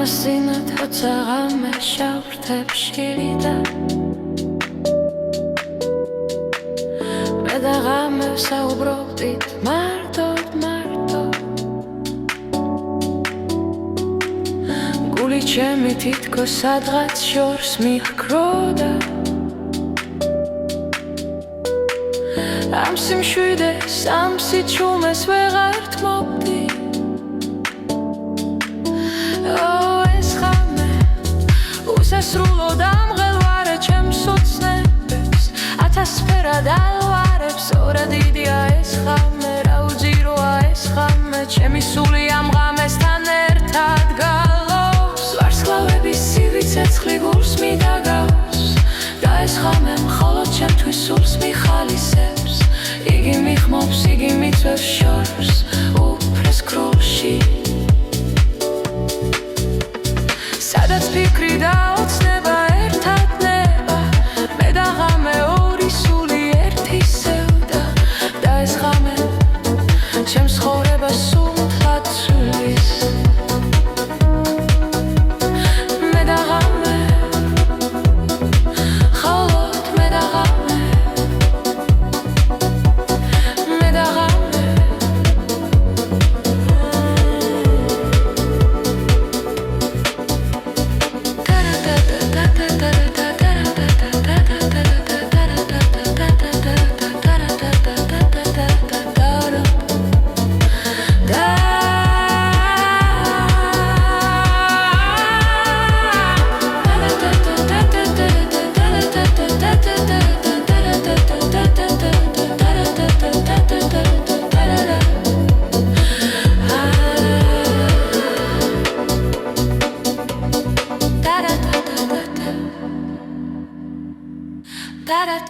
ამასინათ როცა ღამე შავრთებში და მე და ღამე საუბრობდით მარტოდ გული ჩემი თითქოს სადღაც შორს მიჰქროდა ამ სიმშვიდეს ამ სიჩუმეს ვეღარ თმობდი სასრულო დამღელვარე ჩემს ოცნებს ათასფერად ალვარებს ორა დიდია ეს ხამე რა უძიროა ეს ხამე ჩემი სული ამ ღამესთან ერთად გალობს ვარსკვლავების სივი ცეცხლი გულს მიდაგავს და ეს ხამე მხოლოდ ჩემთვის სულს მიხალისებს იგი მიხმობს იგი მიწვევს შორს უფრეს კრულში სადაც ფიქრი და ოცნება ერთად ნება მე და ღამე ორი სული ერთისევდა და ეს ღამე ჩემს ცხოვრებას სულთად ცვლის მე და ღამე ხოლოდ მე და ღამე მე და ღამე Da da